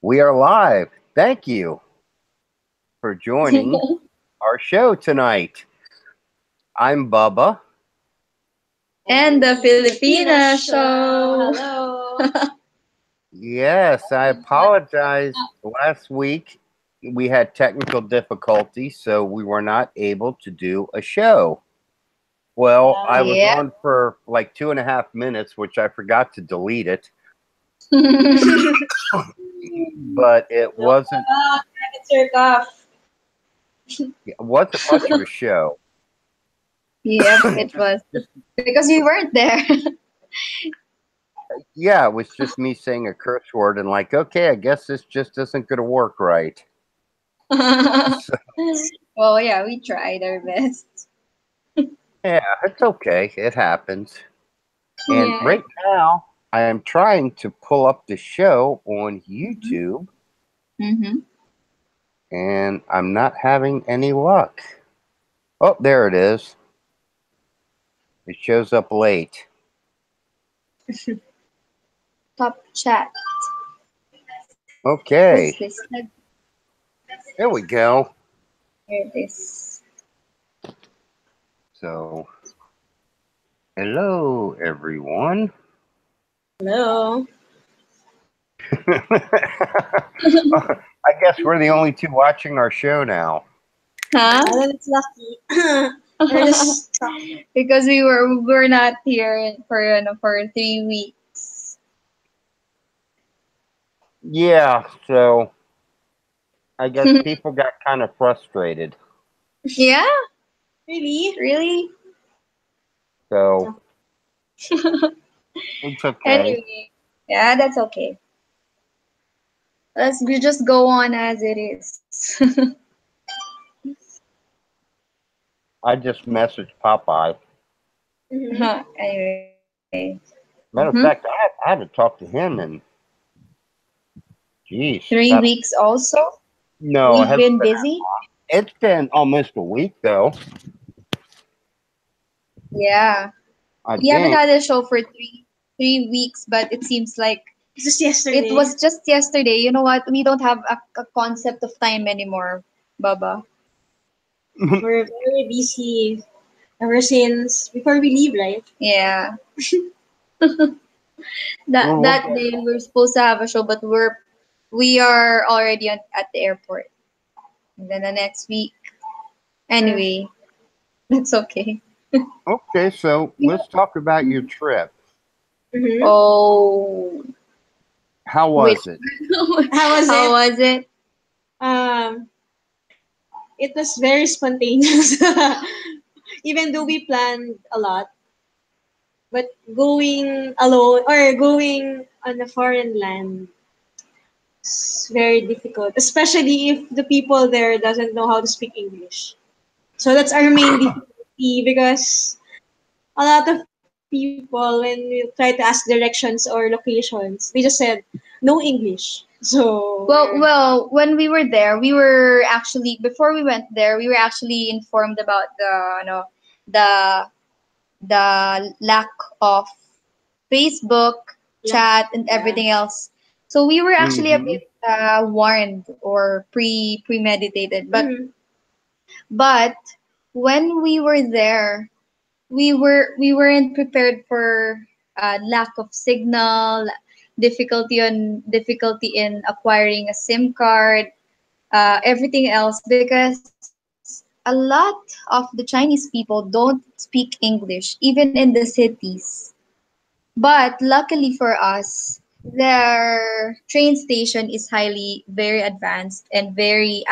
We are live. Thank you for joining our show tonight. I'm Bubba. And the Filipina show. Hello. Yes, I apologize. Last week we had technical difficulties, so we were not able to do a show. Well, I was Yeah. on for like 2.5 minutes, which I forgot to delete it, but it wasn't It's your cough. much of a show. Yep, it was. Because we weren't there. Yeah, it was just me saying a curse word and like, okay, I guess this just isn't going to work right. So, Well, yeah, we tried our best. yeah, it's okay. It happens. And Yeah. right now, I am trying to pull up the show on YouTube, Mm-hmm. and I'm not having any luck. Oh, there it is. It shows up late. Top chat. Okay, Who's this? there we go. Here it is. So, hello, everyone. Hello. I guess we're the only two watching our show now. Huh? Well, it's lucky. We're just Because we're not here for 3 weeks. Yeah, so I guess people got kind of frustrated. Yeah? really. Really? So it's okay. Anyway, yeah, that's okay. We just go on as it is. I just messaged Popeye. Mm-hmm. Anyway. Matter of fact, I had to talk to him and geez. 3 weeks also? No, We've been busy? it's been almost a week though. Yeah. I We haven't think. had a show for three weeks, but it seems like It's just yesterday. it was just yesterday. You know what? We don't have a concept of time anymore, Baba. We're very busy ever since before we leave, right? Yeah. Well, That day we were supposed to have a show, but we are already at the airport. And then the next week. Anyway, that's okay. okay, so let's talk about your trip. Mm-hmm. Oh, How which was it? How was how it? was it? Um, it was very spontaneous. Even though we planned a lot, but going alone or going on a foreign land is very difficult, especially if the people there doesn't know how to speak English. So that's our main difficulty because a lot of people, when we try to ask directions or locations, they just said no English. So Well, when we were there, we were actually before we went there, we were actually informed about the the lack of Facebook, chat, and everything else. So we were actually a Mm-hmm. bit warned or premeditated. mhm. But when we were there, we weren't prepared for lack of signal, difficulty in acquiring a SIM card, everything else because a lot of the Chinese people don't speak English even in the cities. But luckily for us, their train station is very advanced and very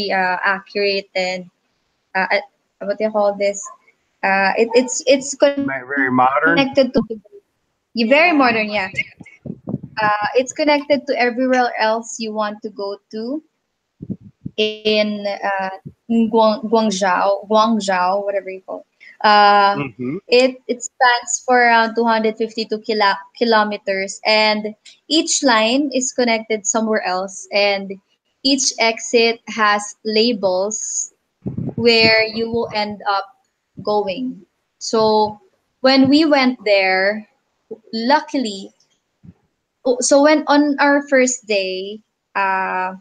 accurate and what do you call this? It's Very connected to modern. very modern, yeah. It's connected to everywhere else you want to go to in Guangzhou, whatever you call it. Mm-hmm. It spans for around 252 kilometers, and each line is connected somewhere else, and each exit has labels where you will end up going. So when we went there, luckily So when on our first day, uh,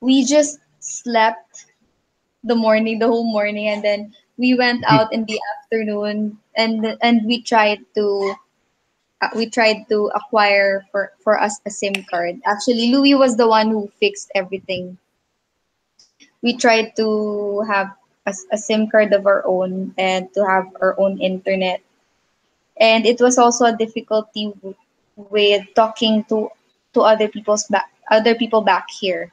we just slept the whole morning, and then we went out in the afternoon, and we tried to acquire for us a SIM card. Actually, Louis was the one who fixed everything. We tried to have a SIM card of our own and to have our own internet. And it was also a difficulty with talking to other people back here,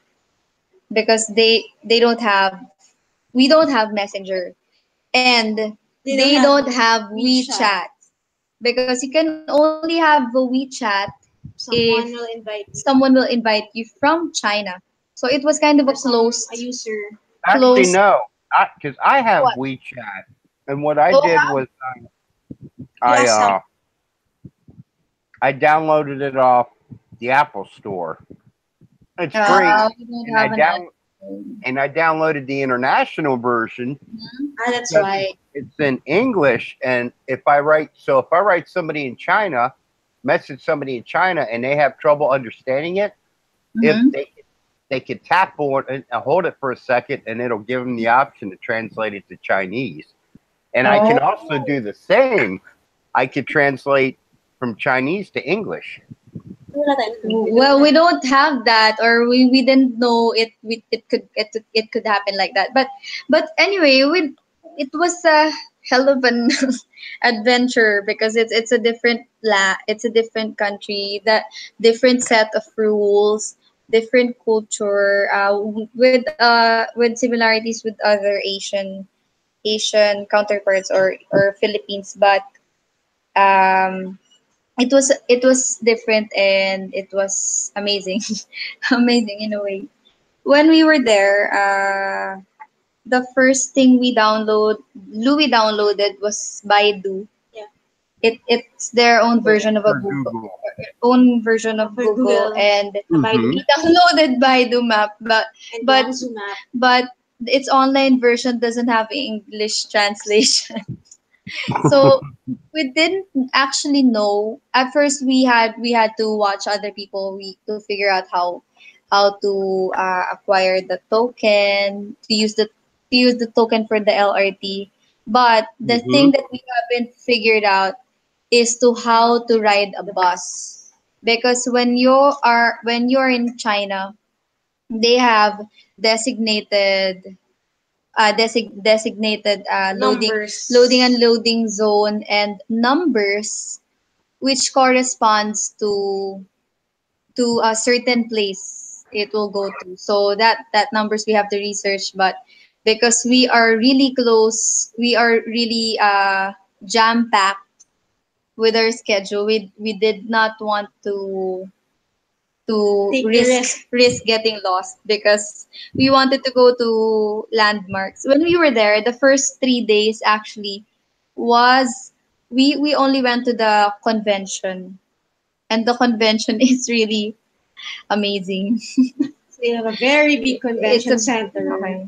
because they don't have we don't have Messenger, and They don't they have don't have WeChat. WeChat, because you can only have the WeChat if Someone will invite you someone will invite you from China. So it was kind of a or some closed a user. Actually, closed no, because I have what? WeChat, and what I Oh, did was I Yes, some. I downloaded it off the Apple Store. It's free, we don't and have an iPhone. I downloaded the international version Ah, that's because why. it's in English. And if I write somebody in China, message somebody in China, and they have trouble understanding it, if Mm-hmm. they could tap on and hold it for a second, and it'll give them the option to translate it to Chinese. And I can Oh. also do the same. I could translate from Chinese to English. Wala tayo nun. Well, we don't have that, or we didn't know it could happen like that. But anyway, it was a hell of an adventure, because it's a different country, that different set of rules, different culture, with similarities with other Asian counterparts, or Philippines, but um it was different, and it was amazing. Amazing in a way. When we were there, the first thing Louis downloaded was Baidu. Yeah. It's their own version of a For Google, Google. own version of For Google, Google, and a Baidu Hmm. we downloaded Baidu Map, and but Guangzhou map. but its online version doesn't have English translation. So we didn't actually know. At first, we had to watch other people to figure out how to acquire the token, to use the token for the LRT. But the Hmm. thing that we haven't figured out is to how to ride a bus, because when you're in China, they have designated designated loading Numbers. and loading zone and numbers, which corresponds to a certain place it will go to. So that numbers we have to research, but because we are really close, we are really jam packed with our schedule. We did not want to Take the risk risk. risk getting lost, because we wanted to go to landmarks. When we were there, the first 3 days actually was we only went to the convention, and the convention is really amazing. So they have a very big It's a convention center. okay.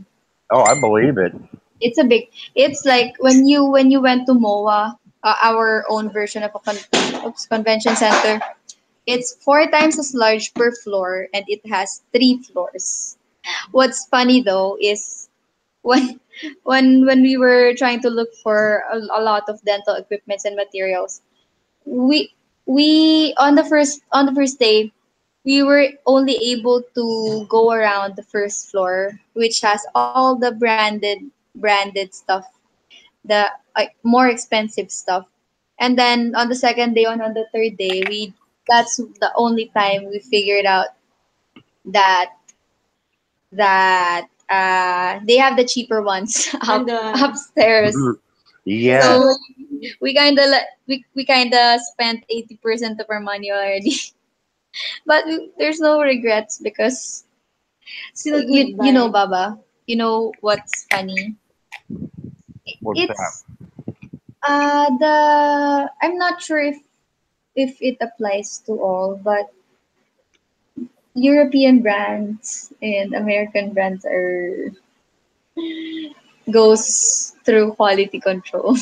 Oh, I believe it. It's a big. It's like when you went to MOA, our own version of a convention center. It's 4 times as large per floor, and it has 3 floors. What's funny though is when when we were trying to look for a lot of dental equipments and materials, we we on the first day we were only able to go around the first floor, which has all the branded stuff, the more expensive stuff. And then on the second day, on the third day, we that's the only time we figured out that they have the cheaper ones And upstairs. Yes. So we kind of spent 80% of our money already. But there's no regrets, because still a good you know, buy. Baba, you know what's funny? What's that? It's the I'm not sure if it applies to all, but European brands and American brands are goes through quality control.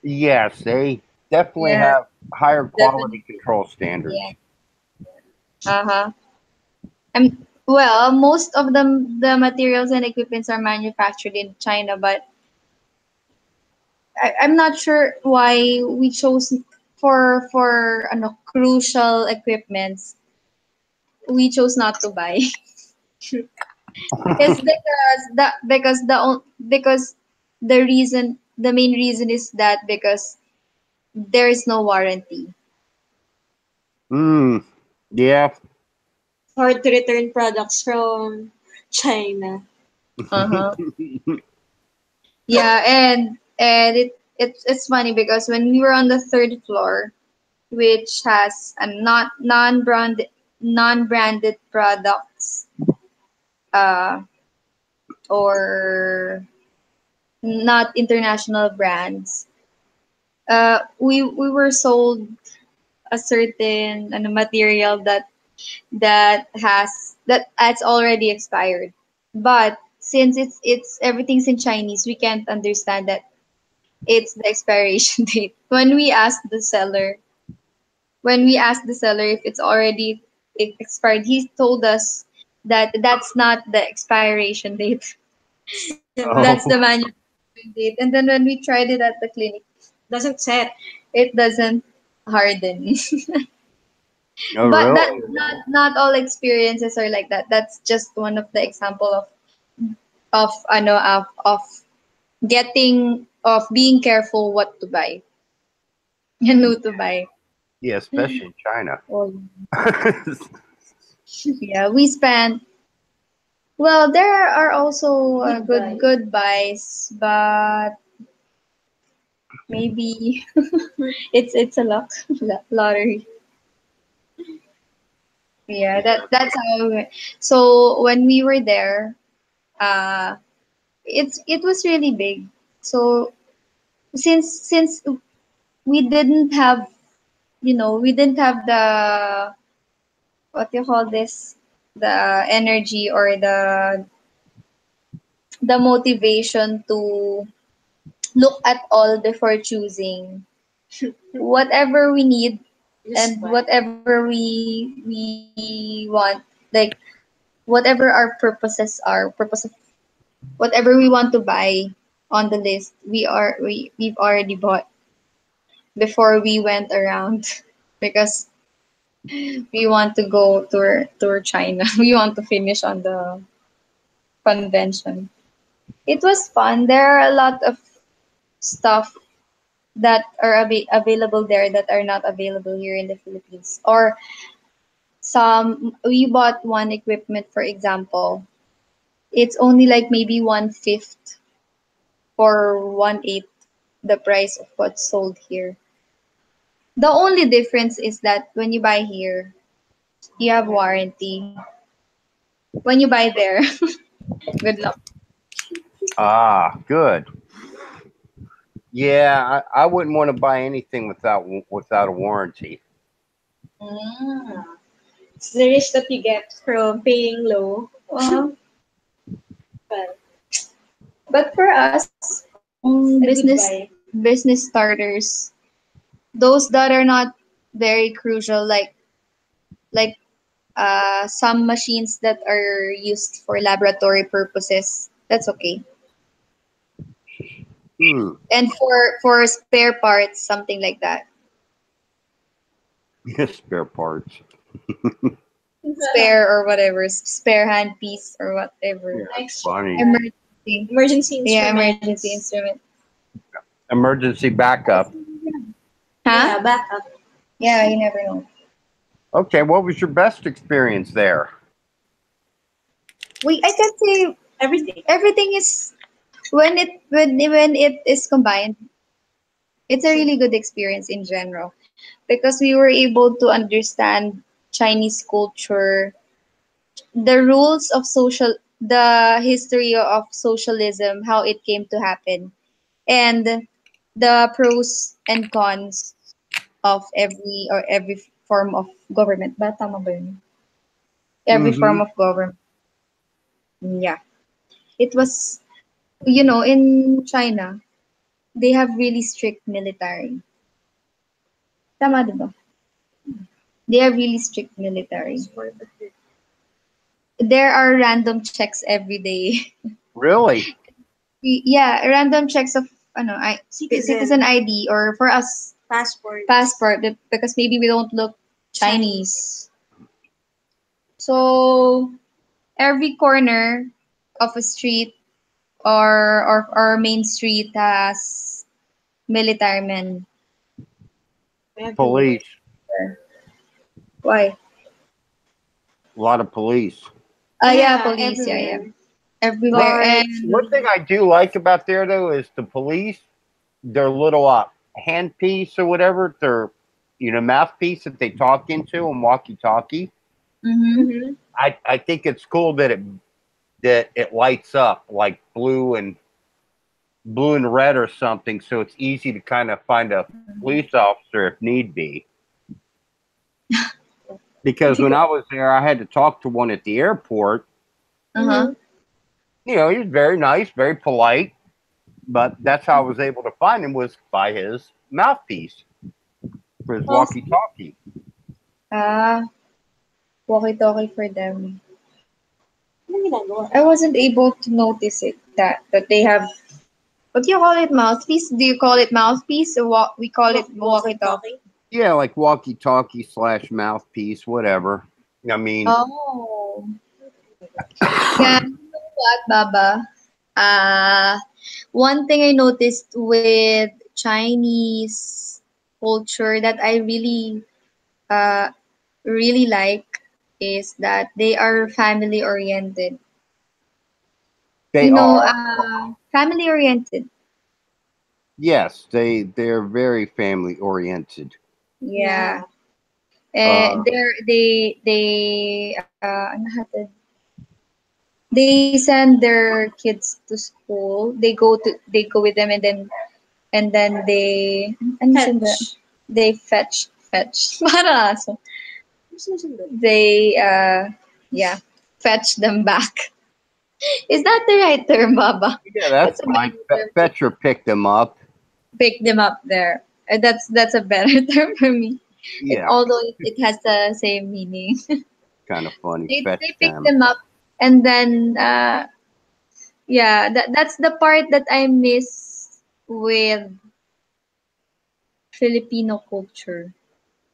Yes, they definitely Yeah, have higher quality definitely. control Yeah. standards. Uh-huh. Well, most of the materials and equipments are manufactured in China, but I'm not sure why we chose for ano, crucial equipments we chose not to buy. It's because the main reason is that because there is no warranty. Mm, yeah. Hard to return products from China. Uh-huh. Yeah, and it's funny because when we were on the third floor, which has a not non-branded products, uh, or not international brands, we were sold a certain material that's already expired. But since it's everything's in Chinese, we can't understand that it's the expiration date. When we asked the seller if it's already expired, he told us that that's not the expiration date. Cinema. That's Oh, the manufacturing date. And then when we tried it at the clinic, Doesn't set. it doesn't harden. oh, But that really? not all experiences are like that. That's just one of the example of being careful what to buy and who to buy. Yeah, especially in China. Oh, yeah, we spent. Well, there are also good buys, but maybe it's a luck lottery. Yeah, Yeah. that's how. So when we were there, uh, it was really big. So since we didn't have we didn't have the what you call this, the energy or the motivation to look at all before choosing whatever we need Just and buy. whatever we want, like whatever our purposes are, whatever we want to buy on the list, we've already bought before we went around because we want to go tour China. We want to finish on the convention. It was fun. There are a lot of stuff that are available there that are not available here in the Philippines. Or some we bought one equipment, for example. It's only like maybe one fifth or one eighth the price of what's sold here. The only difference is that when you buy here, you have warranty. When you buy there, good luck. Ah, good. Yeah, I wouldn't want to buy anything without a warranty. Mm. It's the risk that you get from paying low. Uh, But but for us, a good buy. business starters, those that are not very crucial, like some machines that are used for laboratory purposes, that's okay. Hmm. And for spare parts, something like that, Spare parts. spare or whatever, spare handpiece or Yeah, whatever, that's Extra. funny. emergency, Emergency yeah, emergency instruments. instrument. Emergency backup. Huh? Yeah, backup. Yeah, you never know. Okay, what was your best experience there? I can say Everything. everything is when it is combined, it's a really good experience in general because we were able to understand Chinese culture, the rules of the history of socialism, how it came to happen, and the pros and cons of every form of government. Ba, tama ba yun? Every Mm-hmm. form of government. Yeah. It was, in China, they have really strict military. Tama, diba? They are really strict military. There are random checks every day. Really? Yeah, random checks of citizen ID, or for us passport, because maybe we don't look Chinese. So every corner of a street, or main street has military men. Police. Why? A lot of police. Yeah, police. Yeah, everywhere. One And thing I do like about there, though, is the police, their little handpiece or whatever, their mouthpiece that they talk into and walkie-talkie. mhm. I think it's cool that it lights up like blue and red or something, so it's easy to kind of find a police officer if need be. Because when I was there, I had to talk to one at the airport. Uh-huh. He was very nice, very polite, but that's how I was able to find him, was by his mouthpiece for his walkie-talkie. Walkie-talkie for them. I wasn't able to notice it, that they have. What do you call it, mouthpiece? Do you call it mouthpiece, or what we call it walkie-talkie? Yeah, like walkie-talkie / mouthpiece, whatever. I mean, Oh. Yeah, you know what, Baba? One thing I noticed with Chinese culture that I uh really like is that they are family oriented. they You know, are. family oriented. Yes, they're very family oriented. Yeah. Uh, Ano natin? They send their kids to school. They go with them, and then they fetch. Para aso. They yeah, fetch them back. Is that the right term, Baba? yeah, that's What's a fine. better term? Fetcher picked them up. Pick them up there. That's a better term for me. Yeah, Although it has the same meaning. kind of funny. They Fetch pick them. them up, and then yeah, that's the part that I miss with Filipino culture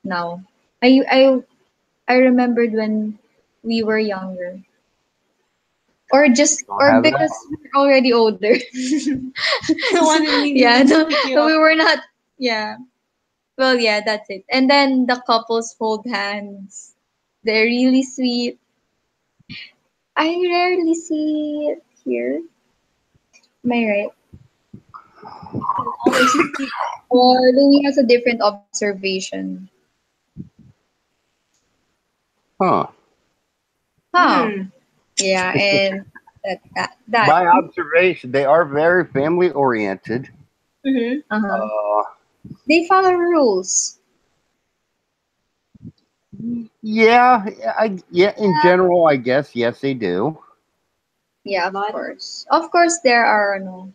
now. I I I remembered when we were younger. Don't Or have that. because we're already older. The one who Yeah, needs no, to pick you we up. were not. Yeah. Well, yeah, that's it. And then the couples hold hands. They're really sweet. I rarely see it here. Am I right? Always keep Or Louis has a different observation. Huh. Huh. Yeah, and that. My observation, they are very family oriented. Uh-huh. Uh, They follow rules. yeah, in general, I guess, yes, they do. Yeah, of course. Of course, there are no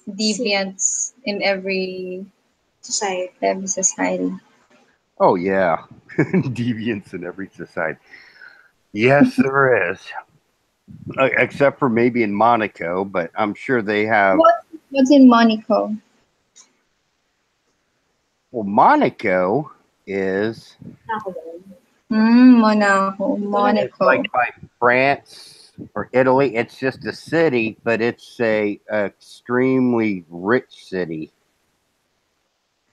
deviants in every society. Oh, yeah. Deviance in every society. Yes, there is. Except for maybe in Monaco, but I'm sure they have. What's in Monaco? Well, Monaco is. It's Monaco. like by France or Italy. It's just a city, but it's a extremely rich city.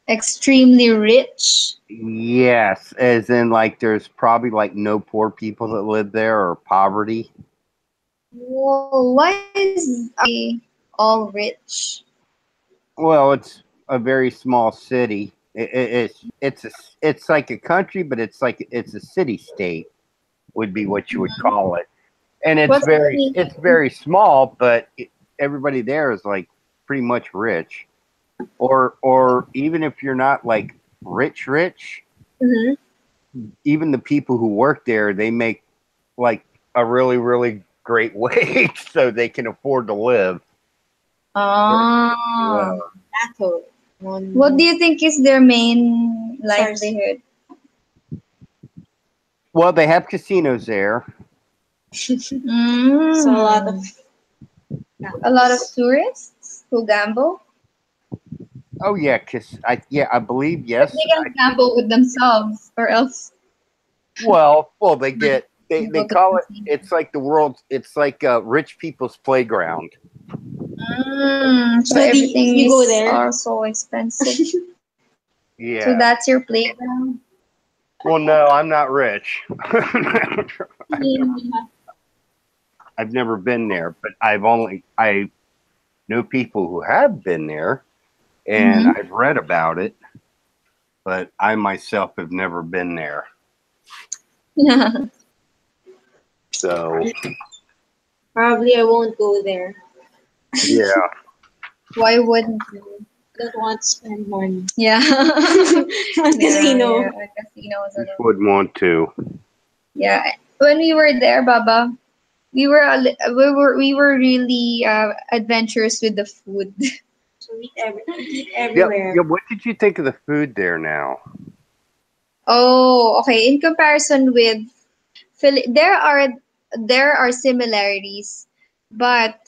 Extremely rich. Yes, as in like there's probably like no poor people that live there or poverty. Whoa, why are they all rich? Well, it's a very small city. It's like a country, but it's a city state would be what you would call it. And What's the meaning? it's very small, but everybody there is like pretty much rich, or even if you're not like rich, Mm-hmm. even the people who work there, they make like a really great wage, so they can afford to live. Ah, Well, What do you think is their main SARS. livelihood? Well, they have casinos there. So a lot of Mm. A lot of tourists who gamble, Oh yeah, I believe but yes. they can gamble with themselves, or else Well, they get they go to the call it. casino. It's like the world. It's like rich people's playground. So so everything you go is there. also expensive. So Yeah. that's your playground. Well, no, I'm not rich. I've never been there, but I know people who have been there, and Mm-hmm. I've read about it, but I myself have never been there. So Probably I won't go there. yeah, Why wouldn't you? Don't want to spend money Yeah. on Yeah, casino. like casinos just alone. wouldn't want to. Yeah. When we were there, Baba, we were really adventurous with the food. So we eat Yep. everywhere. Yeah. What did you think of the food there now? Oh, okay. In comparison with there are similarities, but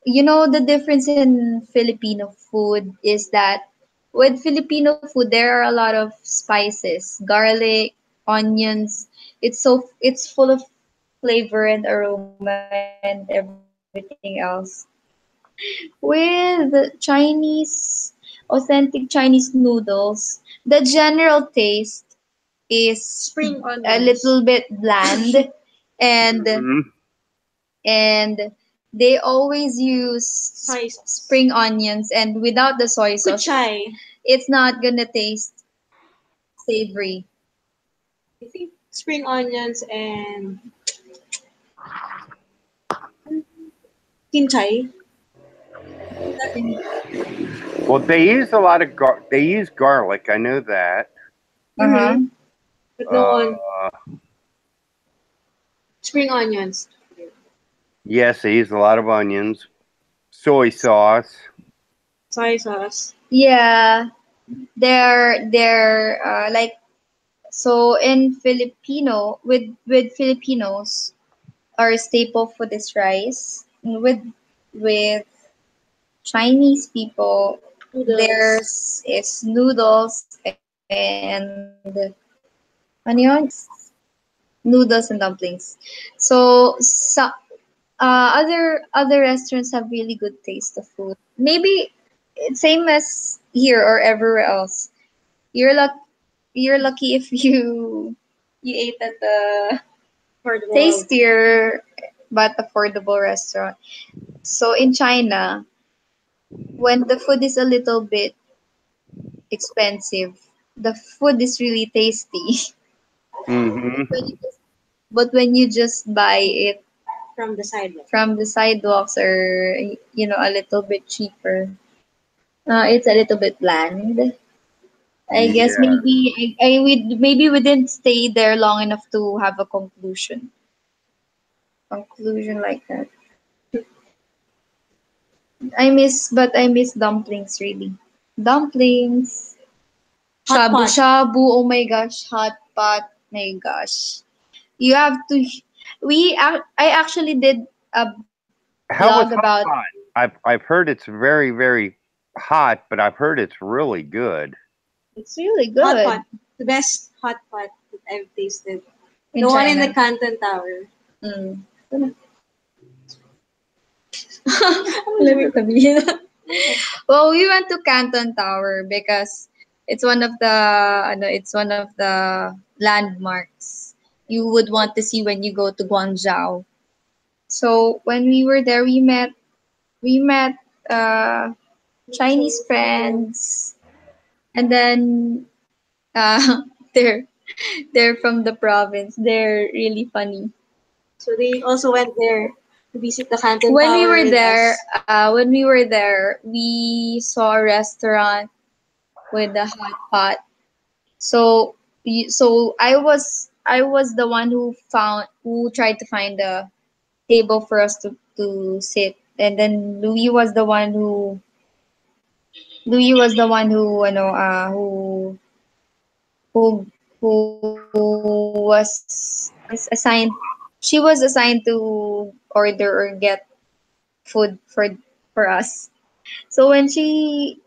the difference in Filipino food is that with Filipino food there are a lot of spices, garlic, onions. It's full of flavor and aroma and everything else. With authentic Chinese noodles, the general taste is Spring a onions. little bit bland, and Hmm. and they always use Soy sauce. spring onions, and without the soy sauce Kuchay. it's not gonna taste savory. I think spring onions and kinchay. Well, they use a lot of they use garlic. I know that. Mm-hmm. Uh-huh. But no on Uh, spring onions. yes, they use a lot of onions, soy sauce. Soy sauce. Yeah, they're like, so in with Filipinos, our staple food is rice. With Chinese people, Noodles. theirs is noodles and ano yun? Noodles and dumplings. So other restaurants have really good taste of food. Maybe it's same as here or everywhere else. You're luck you're lucky if you ate at a Affordable. tastier but affordable restaurant. So in China, when the food is a little bit expensive, the food is really tasty. Hmm. But when you just buy it From the sidewalk. from the sidewalks, or a little bit cheaper, it's a little bit bland. I guess Yeah. maybe we didn't stay there long enough to have a conclusion like that. I miss dumplings really. Dumplings, Hot shabu pot. shabu. Oh my gosh, hot pot. My gosh, you have to. I actually did a How blog was hot about. pot? I've heard it's very very hot, but I've heard it's really good. It's really Hot good pot. The best hot pot that I've tasted. in The one in the China. Canton Tower. Mm. Wala ko sabihin. Well, we went to Canton Tower because it's one of the landmarks you would want to see when you go to Guangzhou. So when we were there, we met uh, Chinese friends, and then uh, they're they're from the province. They're really funny. So they also went there to visit the Canton When we Tower were with there, us. we saw a restaurant with a hot pot. So I was the one who tried to find a table for us to sit, and then Louis was the one Louis was the one who who assigned she was assigned to order or get food for us. So when she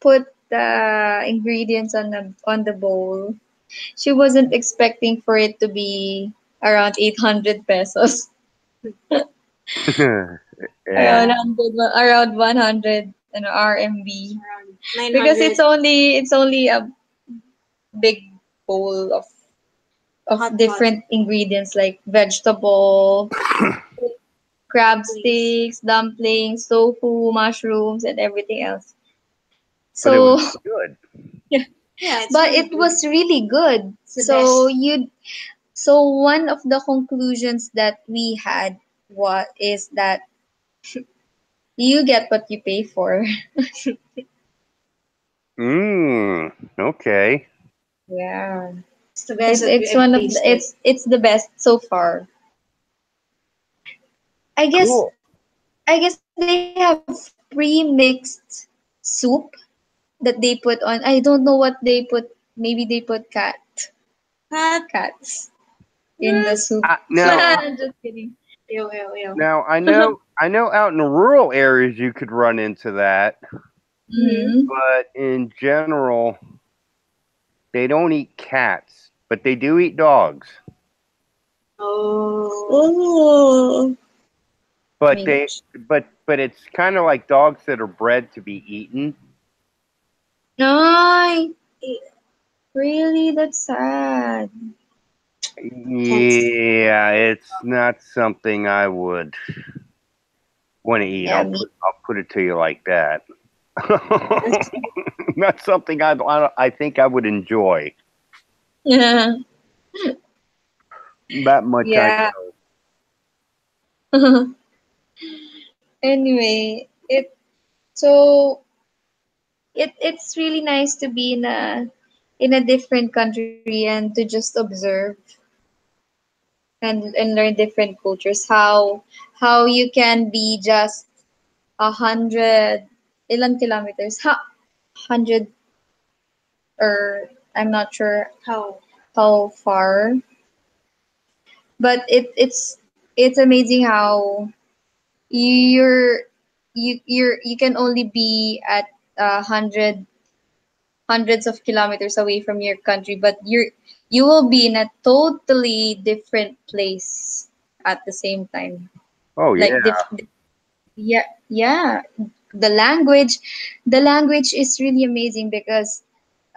put the ingredients on the bowl, she wasn't expecting for it to be around 800 pesos. Yeah. Yeah, Around 100 RMB, around because 900 it's only a big bowl of hot pot, different ingredients like vegetable, crab please. sticks, dumplings, tofu, mushrooms, and everything else. But it was So, good. yeah, Yeah, it's but really it good. was really good. It's the best. So one of the conclusions that we had is that you get what you pay for. Okay. Yeah. It's the best that It's I've one of tasted. it's the best so far. I guess Cool. I guess they have pre-mixed soup that they put on. I don't know what they put. Maybe they put Hot. cats in the Mm. soup. Now, Just kidding. Ew, ew, ew. now I know out in the rural areas you could run into that, Mm-hmm. Mm-hmm. but in general they don't eat cats, but they do eat dogs. Oh. Oh But my they gosh. but it's kind of like dogs that are bred to be eaten. No, really, that's sad. Can't. Yeah, it's not something I would want to eat. Yeah, me. I'll put it to you like that. That's Not something I think I would enjoy. Yeah. That much I Yeah. know. Anyway, so it's really nice to be in a different country and to just observe and learn different cultures. How you can be just 100 kilometers, 100, or I'm not sure how. how far, but it's amazing how you're you can only be at hundreds of kilometers away from your country, but you will be in a totally different place at the same time. Oh yeah. Like yeah, yeah. The language, the language is really amazing because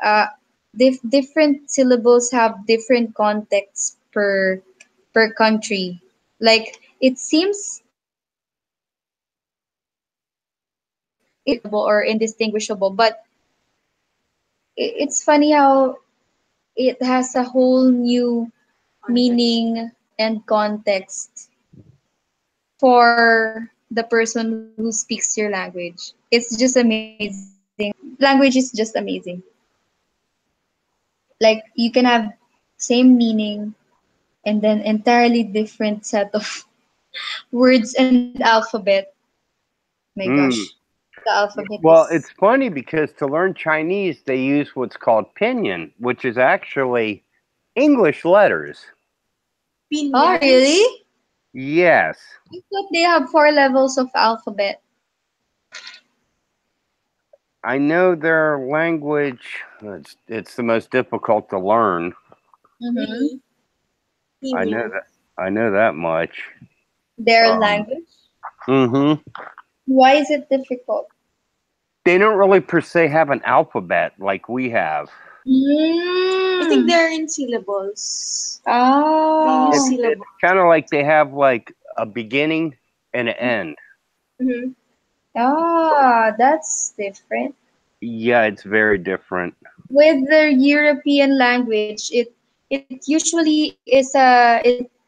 uh, different syllables have different contexts per country. Like it seems or indistinguishable, but it's funny how it has a whole new Context. meaning and context for the person who speaks your language. It's just amazing. Language is just amazing. Like you can have same meaning and then entirely different set of words and alphabet. My gosh, Mm. the alphabet Well, is. it's funny because to learn Chinese they use what's called pinyin, which is actually English letters. Oh, Opinions. really? Yes. I thought they have 4 levels of alphabet. I know their language. It's the most difficult to learn. Mm-hmm. Really? I know Opinion. that. I know that much. Their Um, language. hmm Why is it difficult? They don't really per se have an alphabet like we have. I think Mm. they're in syllables. They use Oh. It's syllables. kind of like they have like a beginning and an end. Mm-hmm. Ah, that's different. Yeah, it's very different. With the European language, it usually is a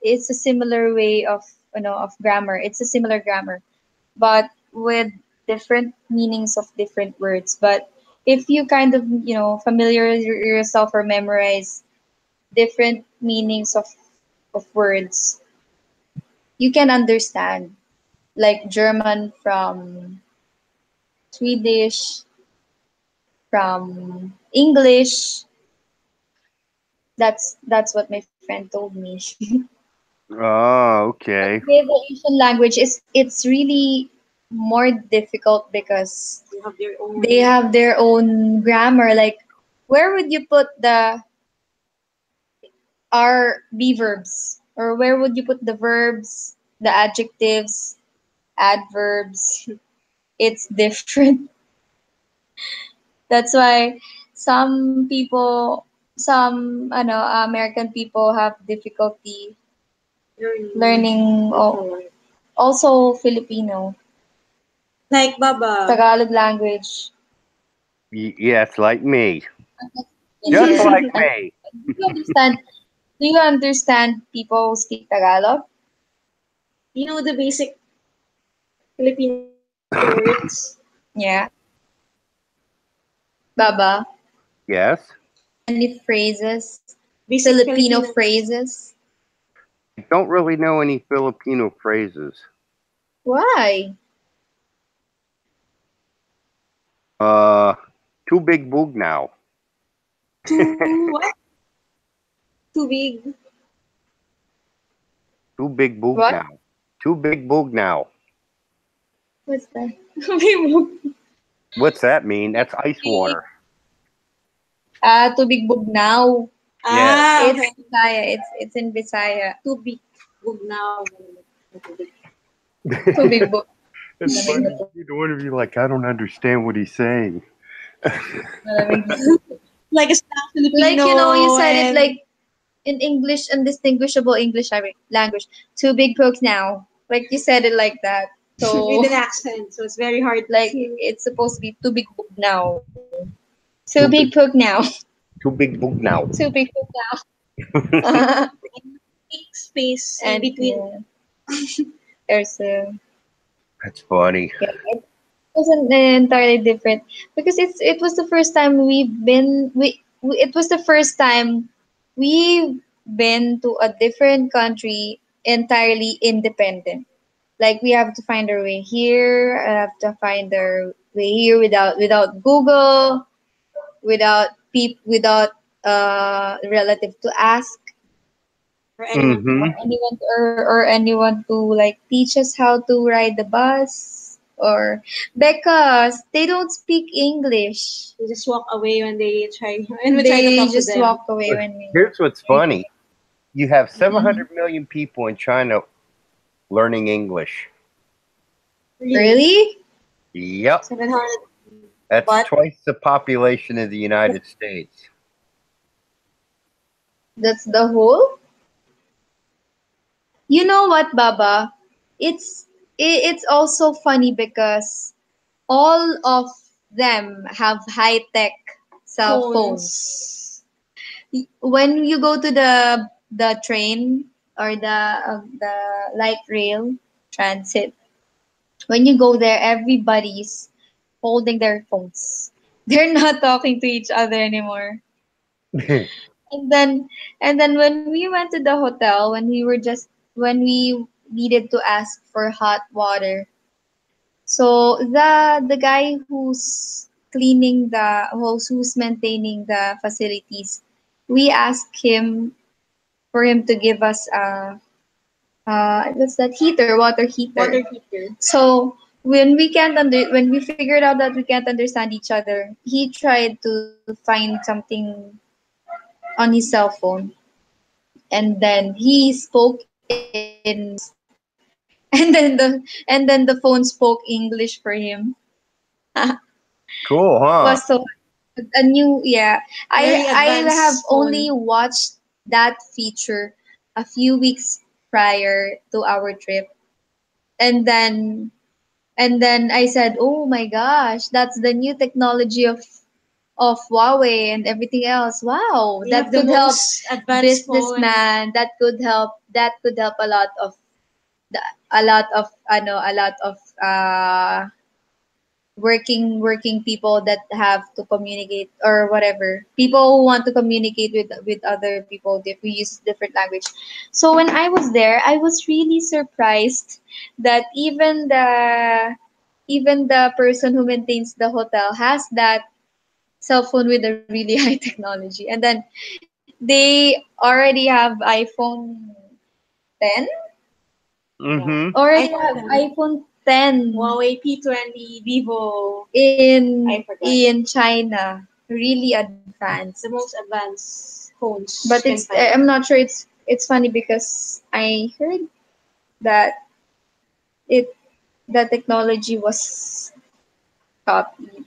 similar way of of grammar. It's a similar grammar, but with different meanings of different words. But if you kind of familiar yourself or memorize different meanings of words, you can understand like German from Swedish, from English. That's what my friend told me. Oh, okay. The Asian language is it's really more difficult because You have their own. they have their own grammar. Like, where would you put the are be verbs, or where would you put the verbs, the adjectives, adverbs? It's different. That's why some people, some American people have difficulty learning. learning also Filipino, Like Baba. Tagalog language. Yes, like me. Just Yeah. like And me. do you understand? Do you understand people speak Tagalog? You know the basic Filipino words. Yeah, Baba. Yes. Any phrases, Basic Filipino Filipino. phrases? I don't really know any Filipino phrases. Why? Uh, too big boog now. Too what? Too big. Too big boog What? now. Too big boog now. What's that? What's that mean? That's ice water. Tubig Bugnaw. Yes. It's Okay. Bisaya. It's in Bisaya. Too big. Good now. Tubig Bug. It's funny. Either one of you like, I don't understand what he's saying. Like a slang Like, you Filipino said it and like in English, undistinguishable English language. Too big books now. Like you said it like that. with So an accent. So it's very hard like to. it's supposed to be too big book now. Too Too big big, book now. too big boog now. Too big book now. Big space in And between. there's a That's funny. yeah, it wasn't entirely different because it was the first time we it was the first time we've been to a different country entirely independent. Like we have to find our way here, I have to find our way here without Google, without relative to ask, Or anyone to Mm-hmm. talk. or anyone to like teach us how to ride the bus, or because they don't speak English. They just walk away when they try and we try to They talk to just them. walk away But when we here's what's try to. funny. You have Mhm. 700 million people in China learning English. Really? Really? Yep. 700. That's What? twice the population of the United States. That's the whole. You know what, Baba? It's it's also funny because all of them have high tech cell phones. Phones. When you go to the train or the light rail transit, when you go there, everybody's holding their phones. They're not talking to each other anymore. And then when we went to the hotel, when we needed to ask for hot water, so the guy who's cleaning who's maintaining the facilities, we asked him for him to give us what's that heater, water heater. Water heater. So when we figured out that we can't understand each other, he tried to find something on his cell phone, and then he spoke in Chinese, and then the phone spoke English for him. Cool, huh? Was so a new, yeah. Very I have advanced only phone. watched that feature a few weeks prior to our trip, and then I said, "Oh my gosh, that's the new technology of Huawei and everything else. Wow, They that have the could help most advanced phone. businessman. That could help a lot of working people that have to communicate or whatever, people who want to communicate with other people if we use different language. So when I was there, I was really surprised that even even the person who maintains the hotel has that cell phone with a really high technology. And then they already have iPhone 10, Yeah. Mm-hmm. already iPhone have 10, iPhone 10 Huawei P20, Vivo. I forgot. in China. Really advanced. The most advanced phones But you can it's find. I'm not sure it's funny because I heard that it the technology was copied,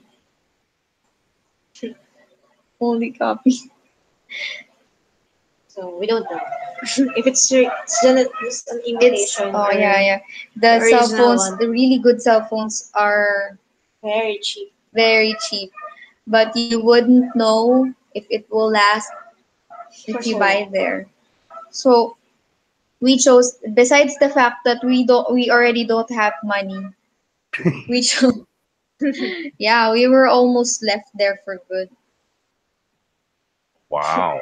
only copied. So we don't know if just an It's imitation oh or yeah, yeah. the The cell original phones, one. the really good cell phones are Very cheap. very cheap, but you wouldn't know if it will last For if you so buy long. there. So we chose, besides the fact that we already don't have money. We chose, yeah, we were almost left there for good. Wow.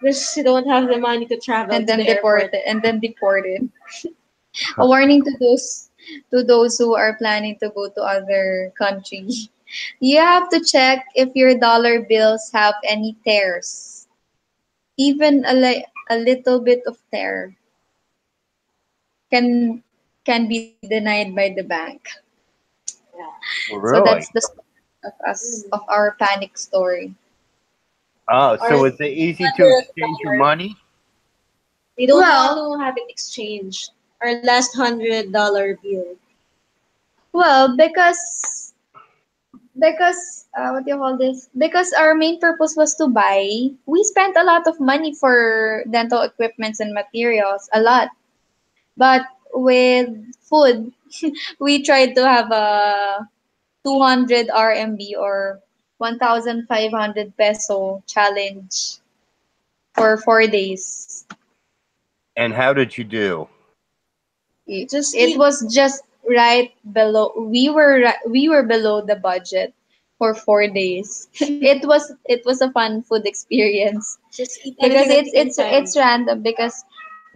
Because you don't have the money to travel And to then the airport. deported. A warning to those who are planning to go to other country. You have to check if your dollar bills have any tears. Even a little bit of tear can can be denied by the bank. Yeah. So that's Really? the start of us of Mm. our panic story. Oh, Or so is it easy to exchange your $100. money? We don't want Well, to have it exchanged. Our last $100 bill. well, because what do you call this? Because our main purpose was to buy. We spent a lot of money for dental equipments and materials, a lot. But with food, we tried to have a 200 RMB or 1,500 peso challenge for 4 days. And how did you do? Just It eat. was just right below. We were below the budget for 4 days. It was a fun food experience Just eat because anything that you can it's find. random because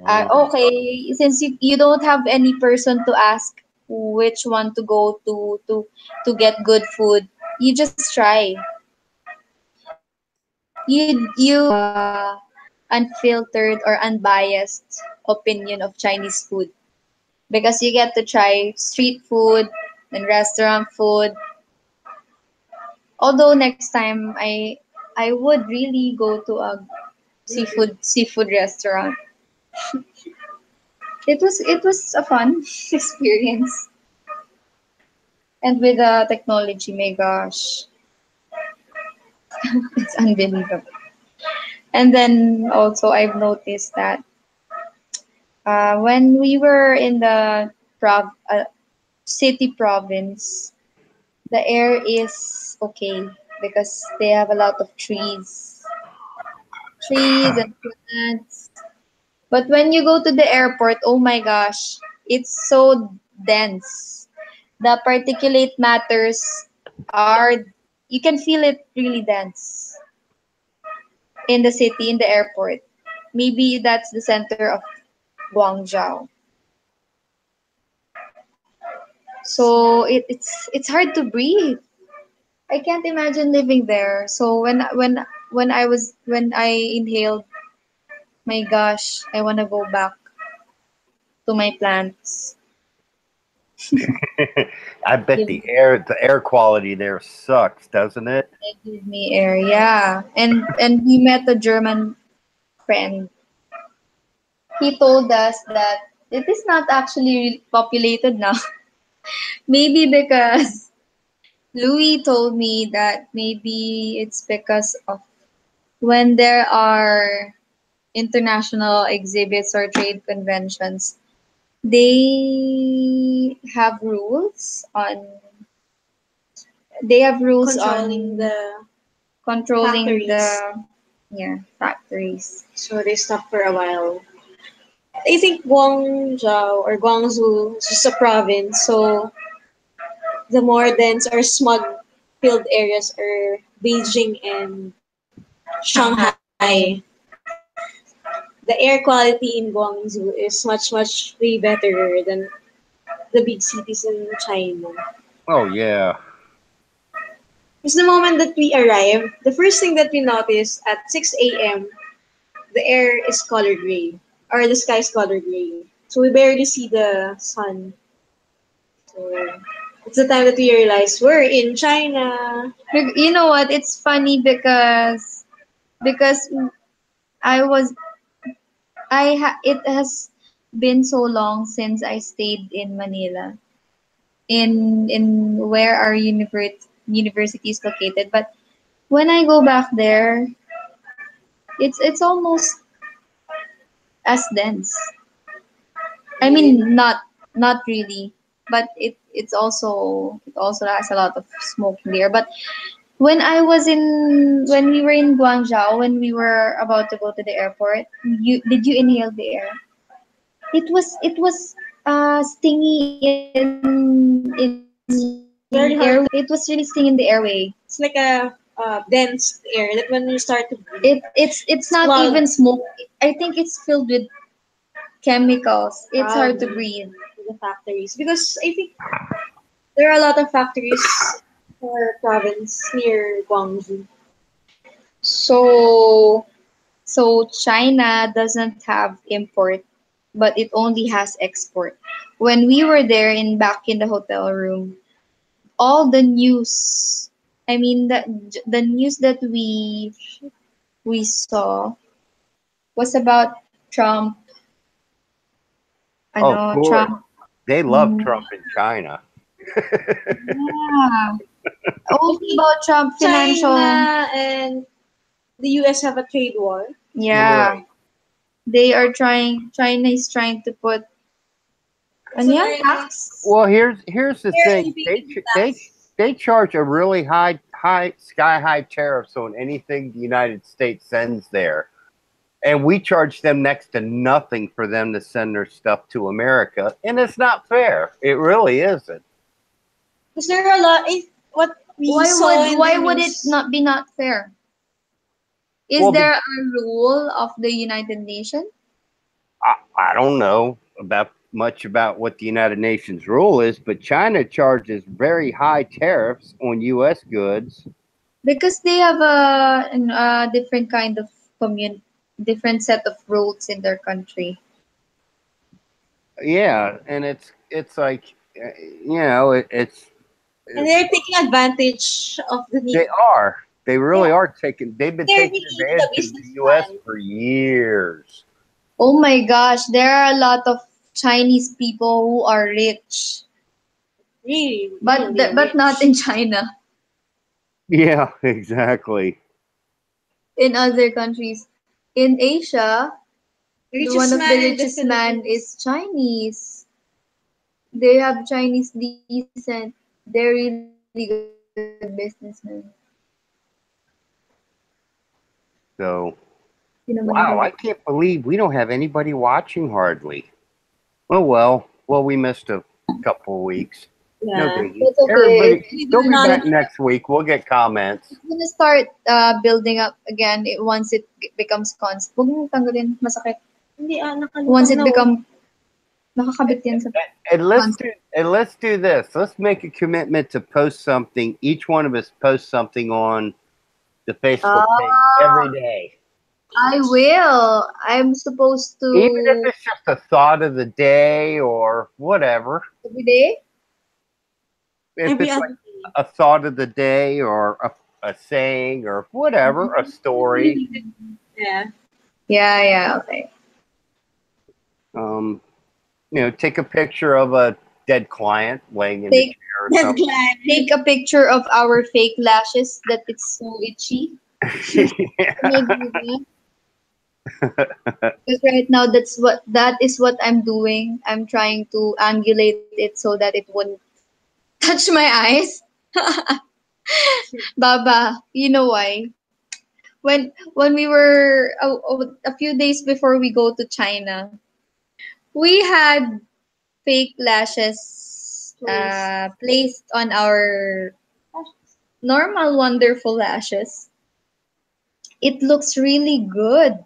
Mm. okay, since you don't have any person to ask which one to go to get good food, you just try. You have unfiltered or unbiased opinion of Chinese food because you get to try street food and restaurant food. Although next time I would really go to a seafood restaurant. It was a fun experience. And with the technology, my gosh, it's unbelievable. And then also I've noticed that when we were in the city province, the air is okay because they have a lot of trees and plants. But when you go to the airport, oh my gosh, it's so dense. The particulate matters are, you can feel it really dense in the city, in the airport. Maybe that's the center of Guangzhou. So it's hard to breathe. I can't imagine living there. So when I inhaled, my gosh, I wanna go back to my plants. I bet Give, the air quality there sucks, doesn't it? give me air, yeah. And we met a German friend. He told us that it is not actually populated now. Maybe because Louis told me that maybe it's because of when there are international exhibits or trade conventions, they have rules on Controlling the controlling factories. the, yeah, factories. So they stopped for a while. I think Guangzhou or Guangzhou is just a province, so the more dense or smog filled areas are Beijing and Shanghai. The air quality in Guangzhou is much, much way better than the the big cities in China. Oh yeah. Because the moment that we arrive, the first thing that we notice at 6 a.m., the air is color gray, or the sky is color gray. So we barely see the sun. So it's the time that we realize we're in China. You know what? It's funny because I was it has been so long since I stayed in Manila, in where our university is located. But when I go back there, it's almost as dense. I mean, not really, but it also has a lot of smoke in there. But when we were in Guangzhou, when we were about to go to the airport, did you inhale the air? It was stingy in It's very airway. hard. It was really stinging in the airway. It's like a dense air that when you start to breathe, It's it's not cloud even smoke. I think it's filled with chemicals. It's hard to probably breathe. to the factories. Because I think there are a lot of factories in our province near Guangzhou. So China doesn't have import, but it only has export. When we were there in back in the hotel room, all the news, I mean the news that we saw was about Trump, Oh, of course. Trump. They love mm, Trump in China. Yeah, I only think about Trump financial. China and the US have a trade war. Yeah, Right. they are trying. China is trying to put ano So yan, tax. Well, here's the they're thing. evading tax. They charge a really high sky high tariffs on anything the United States sends there. And we charge them next to nothing for them to send their stuff to America, and it's not fair. It really isn't. Because there are a lot. What we saw in the Why would it news. not be not fair? Is Well, there a rule of the United Nations? I don't know about much about what the United Nations rule is, but China charges very high tariffs on U.S. goods. Because they have a different kind of commun different set of rules in their country. Yeah, and it's like you know it's And they're taking advantage of the need. they are they Yeah, really are taking they've been they're taking really into the advantage of the U.S. businessman. for years. Oh my gosh, there are a lot of Chinese people who are rich, Really, really but not rich. in China, Yeah, exactly. in other countries. In Asia, The one richest of the man in the richest man Philippines. is Chinese. They have Chinese decent. They're really good businessmen. So Hindi naman nila wow, I rich. can't believe we don't have anybody watching hardly. Well, we missed a couple of weeks. No Yeah. biggie. It's okay. Everybody, We they'll do be not. back next week. We'll get comments. It's gonna start building up again once it becomes constant. Huwag mo tanggalin, masakit. Hindi Once nakalutang it na oh. become, nakakabit yan sa And constant. let's do this. Let's make a commitment to post something. Each one of us post something on the Facebook page every Ah, day. I will. I'm supposed Even if to it's just a thought of the day or whatever. every day. If Every it's other like day. a thought of the day or a saying or whatever, a story. Yeah. Yeah, okay. Um, take a picture of a dead client laying in the Take chair or That's something. glad. take a picture of our fake lashes that it's so itchy. Can I do that? Because right now that is what I'm doing. I'm trying to angulate it so that it won't touch my eyes. Baba, you know why? When we were a few days before we go to China, we had fake lashes Please. placed on our normal wonderful lashes. It looks really good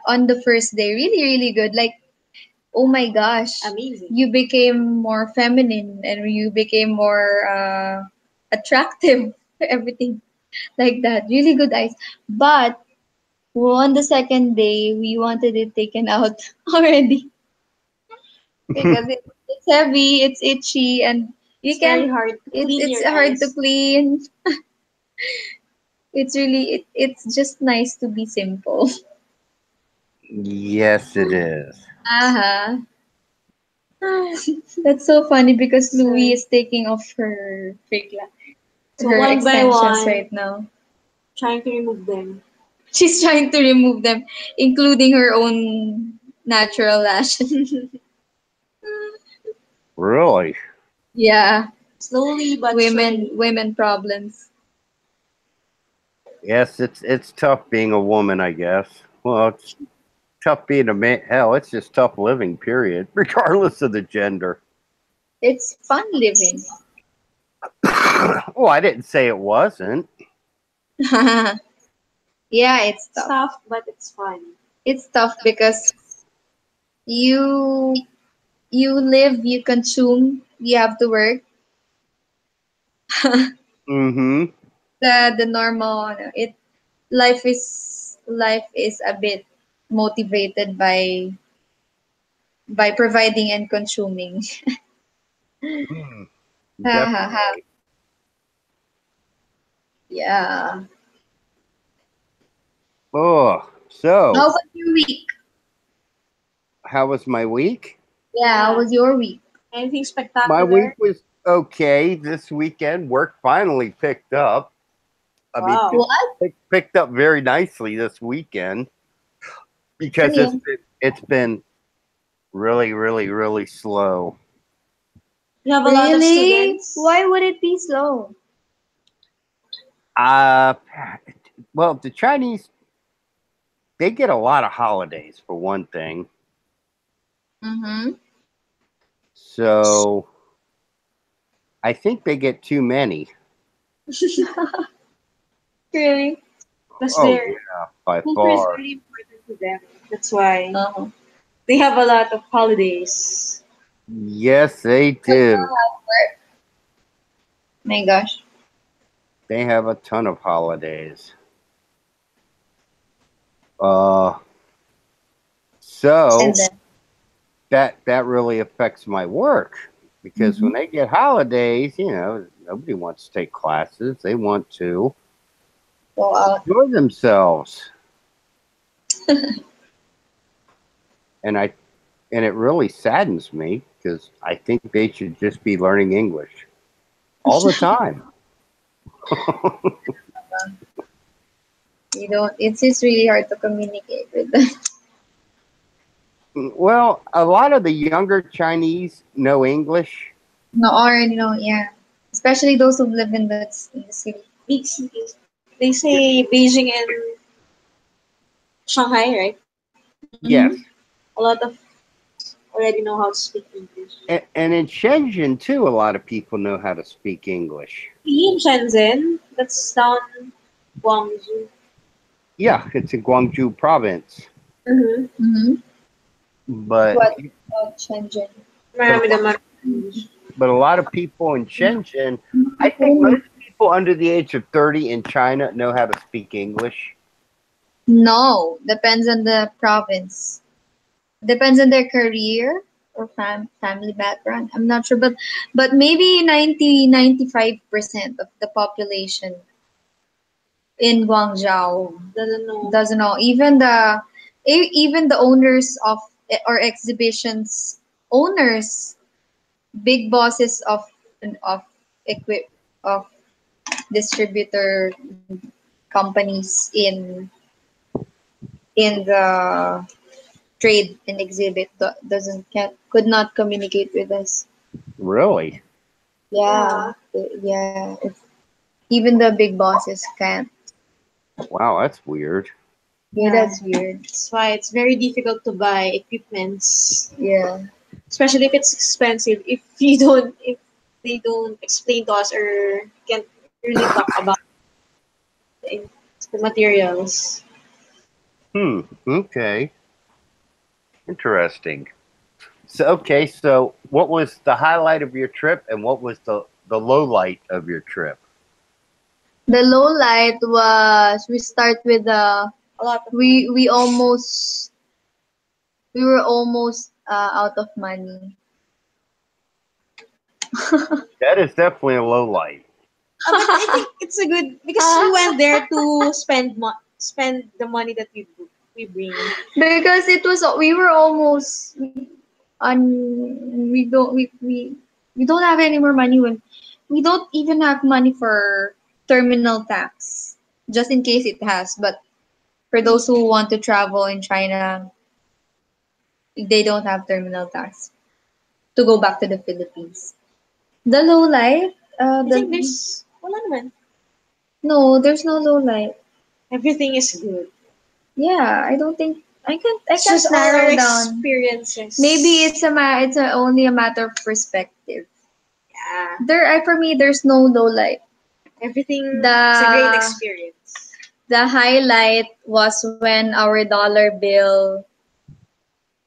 on the first day, really really good. Like oh my gosh, Amazing. you became more feminine and you became more attractive, everything like that. Really good eyes. But on the second day, we wanted it taken out already because it's heavy, it's itchy, and you It's very can't. hard to It's clean it's your hard to eyes. clean. It's really it's just nice to be simple. Yes, it is. Uh-huh. That's so funny because So, Louie is taking off her so her one by extensions one, right now. trying to remove them. She's trying to remove them, including her own natural lashes. Really? Yeah, Slowly but women surely. women problems. Yes, it's tough being a woman, I guess. Well, it's tough being a man. Hell, it's just tough living, period, regardless of the gender. It's fun living. Well, I didn't say it wasn't. Yeah, it's It's tough. tough, but it's fun. It's tough because you you live, you consume, you have to work. Mm-hmm. The normal it life is a bit motivated by providing and consuming. Mm, Ha ha ha. definitely. Yeah. Oh, How so was your week? how was my week? Yeah, how Yeah. was your week? Anything My week spectacular? was okay. This weekend, work finally picked up. I mean, Wow. What? picked up very nicely this weekend because Yeah. it's been really, really, really slow. You have a lot of Really? students. Why would it be slow? Uh, well, the Chinese, they get a lot of holidays for one thing. Mm-hmm. So I think they get too many. Really? Because Oh their yeah, by culture is far. very important to them. That's why Uh-huh. they have a lot of holidays. Yes, they But you do. have work. My gosh. They have a ton of holidays. Uh, And so then that really affects my work because mm-hmm. when they get holidays, nobody wants to take classes. They want to Go out. enjoy themselves, and it really saddens me because I think they should just be learning English all the time. You don't. It's just really hard to communicate with them. Well, a lot of the younger Chinese know English. No, or yeah. Especially those who live in the city. Big cities. They say Beijing and Shanghai, right? Yes, Mm-hmm. A lot of already know how to speak English. and in Shenzhen too, a lot of people know how to speak English. In Shenzhen, that's down Guangzhou. Yeah, it's in Guangzhou province, Mm-hmm. Mm-hmm. but What about Shenzhen? but a Marami lot, naman English. but a lot of people in Shenzhen, I think most people under the age of 30 in China know how to speak English. No, depends on the province. Depends on their career or family background. I'm not sure, but maybe 95% of the population in Guangzhou Doesn't know. doesn't know. Even the owners of or exhibitions owners, big bosses of equip of distributor companies in the trade and exhibit could not communicate with us. Really? Yeah, Yeah. yeah. Even the big bosses can't. Wow, that's weird. Yeah, Yeah. that's weird. That's why it's very difficult to buy equipments, Yeah. especially if it's expensive. If they don't explain to us or can't really talk about the, the materials. Okay. Interesting. So okay, so what was the highlight of your trip, and what was the low light of your trip? The low light was we start with the A lot of we almost we were almost out of money. That is definitely a low light. But I think it's a good because we went there to spend the money that we bring. Because it was we were almost we don't have any more money when we don't even have money for terminal tax just in case it has, but for those who want to travel in China, they don't have terminal tax to go back to the Philippines. The low light, I think there's wala naman. no, there's no low light. Everything is good. Yeah, I don't think I It's can't just all our narrow down. experiences. Maybe it's only a matter of perspective. Yeah. For me there's no low light. Everything is a great The experience. the highlight was when our dollar bill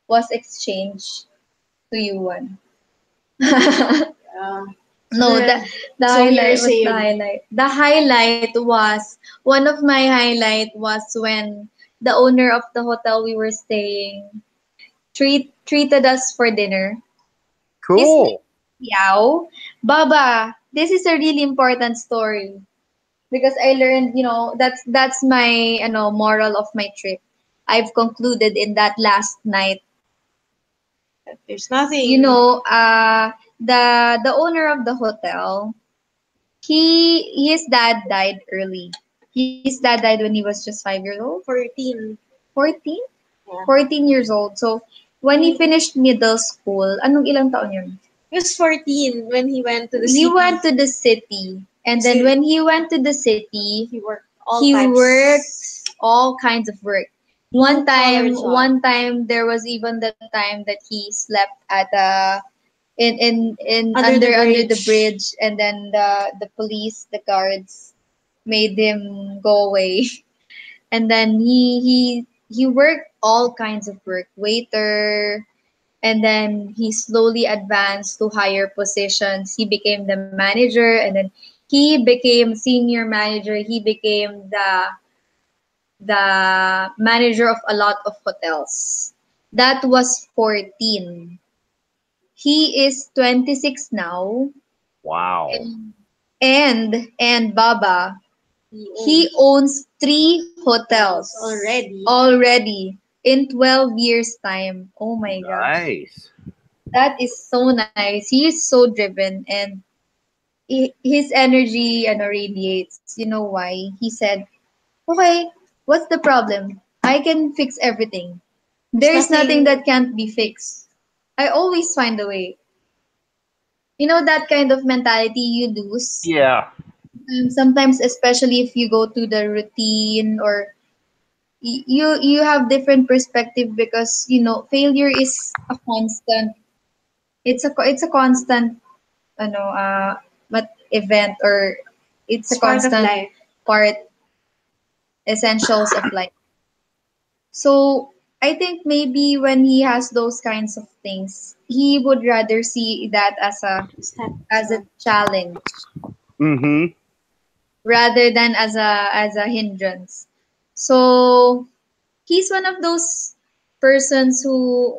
was exchanged to yuan. Yeah. So No, the so we are highlight was the saved. highlight. The highlight was one of my highlight was when the owner of the hotel we were staying treated us for dinner. His name Cool. is Yao. Baba, this is a really important story because I learned, that's my moral of my trip. I've concluded in that last night. There's You nothing. know, the owner of the hotel, his dad died early. His dad died when he was just 5 years old. 14. 14? Yeah. 14 years old. So, when he finished middle school, anong ilang taon yun? He was 14 when he went to the He city. went to the city. And then City. when he went to the city, He worked all he worked types. all kinds of work. Blue collar job. One time there was even the time that he slept at in under the bridge, and then the police, the guards made him go away. And then he worked all kinds of work, waiter, and then he slowly advanced to higher positions. He became the manager, and then he became senior manager. He became the manager of a lot of hotels. That was 14. He is 26 now, Wow. and Baba, He he owns 3 hotels already. already in 12 years time. Oh my gosh. Nice. That is so nice. He is so driven, and his energy radiates. You know why? He said, "Okay, what's the problem? I can fix everything. There's nothing nothing. that can't be fixed. I always find a way." You know that kind of mentality you lose. Yeah. Sometimes, especially if you go to the routine, or you have different perspective, because failure is a constant. It's a constant but event, or it's a It's part of constant life. part, essentials of life. So I think maybe when he has those kinds of things, he would rather see that Step. as a challenge Mm-hmm. rather than as a hindrance. So he's one of those persons who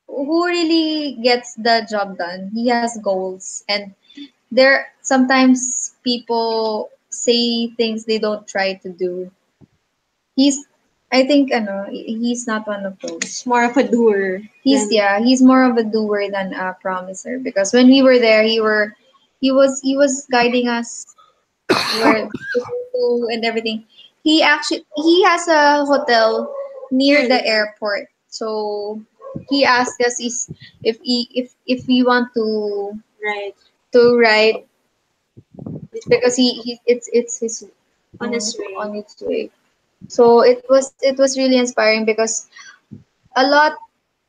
really gets the job done. He has goals, and there sometimes people say things they don't try to do. He's I think he's not one of those. It's more of a doer. He's more of a doer than a promiser, because when we were there, he was guiding us where to go and everything. He has a hotel near the airport. So he asked us is if we want Right. to ride, because it's his On his way. on its way. So it was really inspiring, because a lot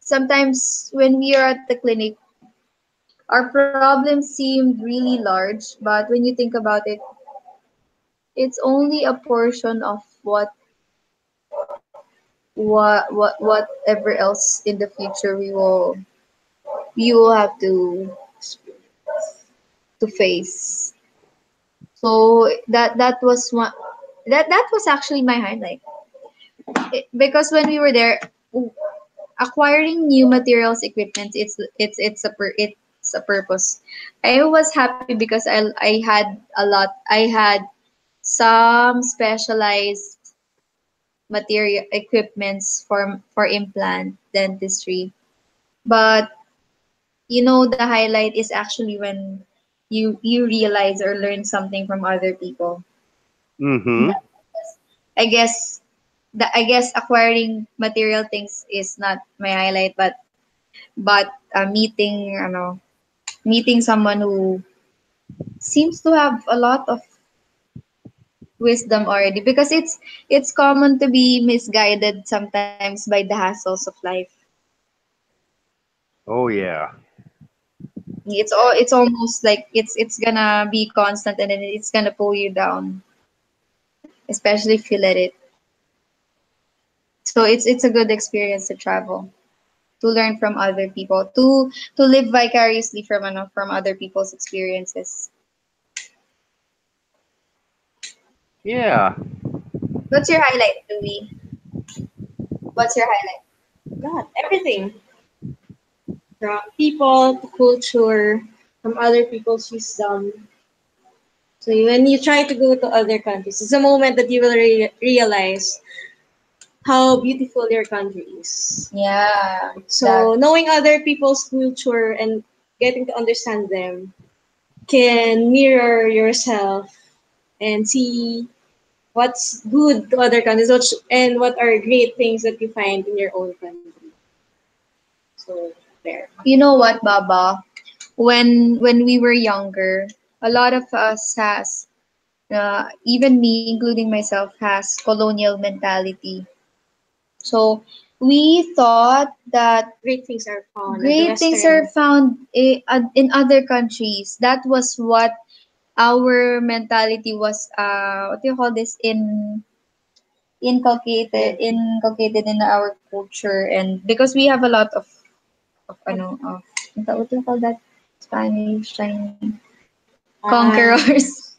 sometimes when we are at the clinic, our problems seemed really large, but when you think about it, it's only a portion of whatever else in the future we will have to face. So that was one that was actually my highlight. Because when we were there, acquiring new materials, equipment, it's a purpose. I was happy because I had a lot. I had some specialized material equipments for implant dentistry. But the highlight is actually when you realize or learn something from other people. Mm-hmm. I guess I guess acquiring material things is not my highlight, but meeting someone who seems to have a lot of wisdom already, because it's common to be misguided sometimes by the hassles of life. Oh yeah. It's almost like it's gonna be constant, and then it's gonna pull you down, especially if you let it. So it's a good experience to travel, to learn from other people, to live vicariously from other people's experiences. Yeah. What's your highlight, Louis? What's your highlight? God, everything. From people to culture, from other people's wisdom. So when you try to go to other countries, it's a moment that you will realize how beautiful your country is. Yeah, So knowing other people's culture and getting to understand them can mirror yourself and see what's good to other countries, and what are great things that you find in your own country. So there. you know what, Baba? When we were younger, a lot of us has, even me, including myself, has colonial mentality. So we thought that Great things are found in the great things are Western. found in other countries. That was what our mentality was. What do you call this? Inculcated in our culture, and because we have a lot what do you call that? Spanish, Chinese conquerors.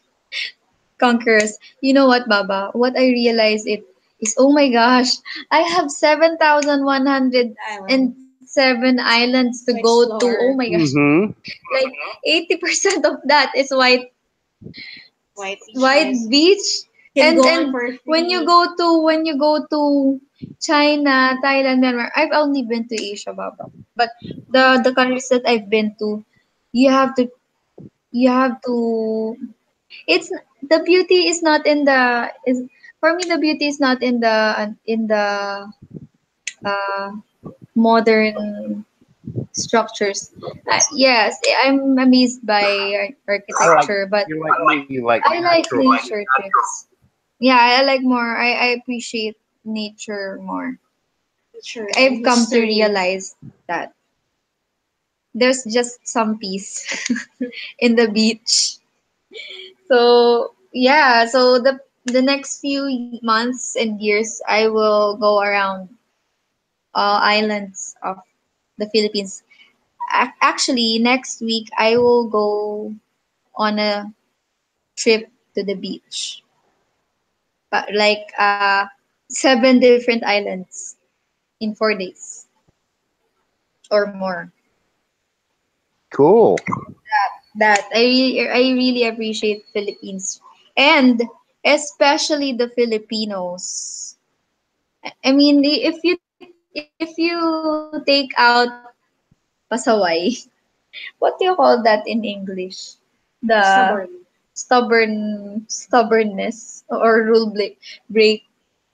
Conquerors. You know what, Baba? What I realized it is, oh my gosh, I have 7,107 islands to To go to. Oh explore my gosh. Mm-hmm. Like 80% of that is white white beaches. beach. Can And go on and for free. when you go to China, Thailand, Myanmar, I've only been to Asia, Baba. But the countries that I've been to, you have to you have to it's the beauty is not in the is for me, the beauty is not in the uh, modern structures. Yes, I'm amazed by I like architecture, but you're like me. You like I like natural. nature trips. Yeah, I like more. I appreciate nature more. Culture I've and come to history. realize that there's just some peace in the beach. So yeah, so the next few months and years, I will go around all islands of the Philippines. Actually, next week I will go on a trip to the beach, but like 7 different islands in 4 days or more. Cool. That I really appreciate Philippines, and especially the Filipinos. I mean, if you take out pasaway, what do you call that in English? The Stubborn. stubbornness or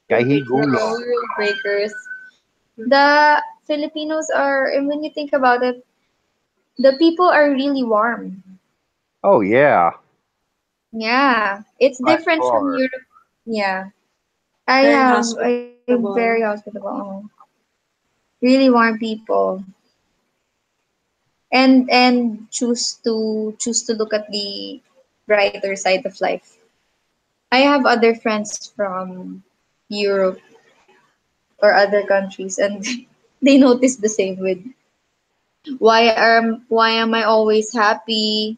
Kahigulo. rule breakers. The Filipinos are, and when you think about it, the people are really warm. Oh yeah. Yeah, it's By different from far. Europe. Yeah, Very I'm very hospitable. hospitable. Really warm people, and choose to look at the brighter side of life. I have other friends from Europe or other countries, and they notice the same with why am I always happy?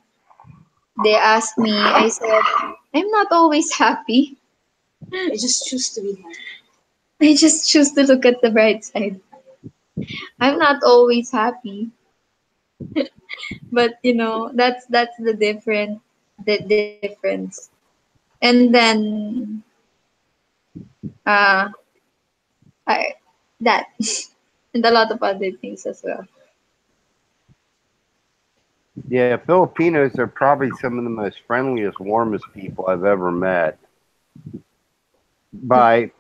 They asked me. I said, I'm not always happy. I just choose to be happy. I just choose to look at the bright side. I'm not always happy. But that's the difference. And then uh I that and a lot of other things as well. Yeah, Filipinos are probably some of the most friendliest, warmest people I've ever met. By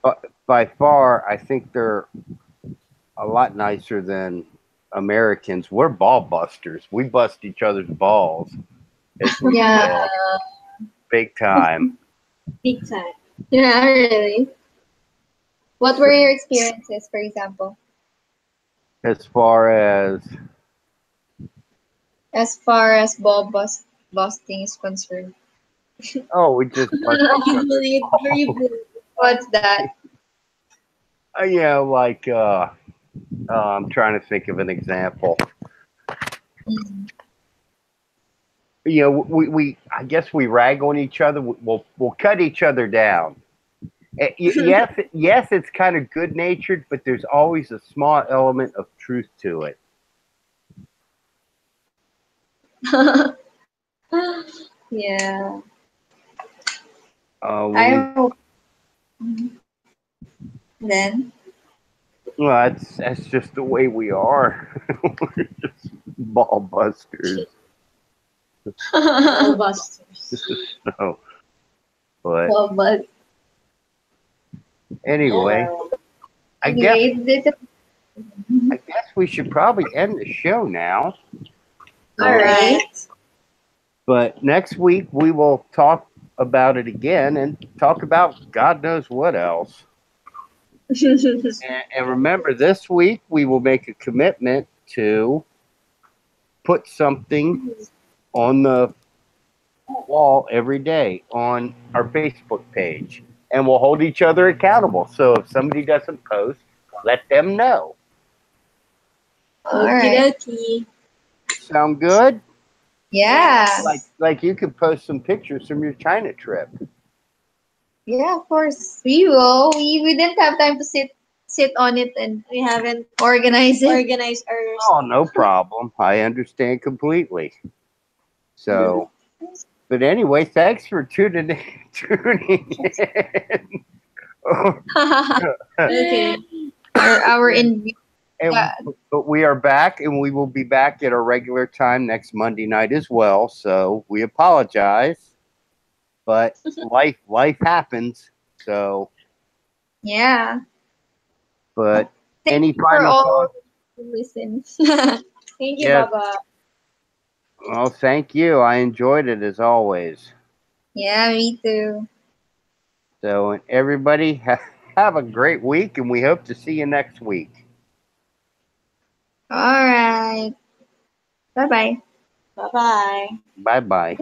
by far, I think they're a lot nicer than Americans. We're ball busters. We bust each other's balls. As we Yeah, say, big time. Big time. yeah, really. What were So, your experiences, for example, as far as far as busting is concerned? we just bust each You other's bullied, were you balls. bullied? What's that? Yeah, like I'm trying to think of an example. Mm. We I guess we rag on each other. We'll cut each other down. Yes, it's kind of good natured, but there's always a small element of truth to it. Yeah, When I we hope. Then. Well, that's just the way we are. We're just ball busters. All busters. So, but Well, but anyway, I guess anyway, I guess we should probably end the show now. all right. But next week we will talk about it again and talk about God knows what else. And remember, this week we will make a commitment to put something on the wall every day on our Facebook page, and we'll hold each other accountable. So if somebody doesn't post, let them know. All Okie right. dokie. Sound good? Yeah. Like you could post some pictures from your China trip. Yeah, of course. We will. We didn't have time to sit on it and We haven't organize it. organized our Oh, no problem. I understand completely. So, but anyway, thanks for tuning in. Okay. our in And but we are back, and we will be back at our regular time next Monday night as well. So we apologize, but life happens. So, yeah. but Thank any you for final all thoughts? who listen. Thank you, Yes. Baba. Well, thank you. I enjoyed it as always. Yeah, me too. So, and everybody have a great week, and we hope to see you next week. All right. Bye bye. Bye bye. Bye bye.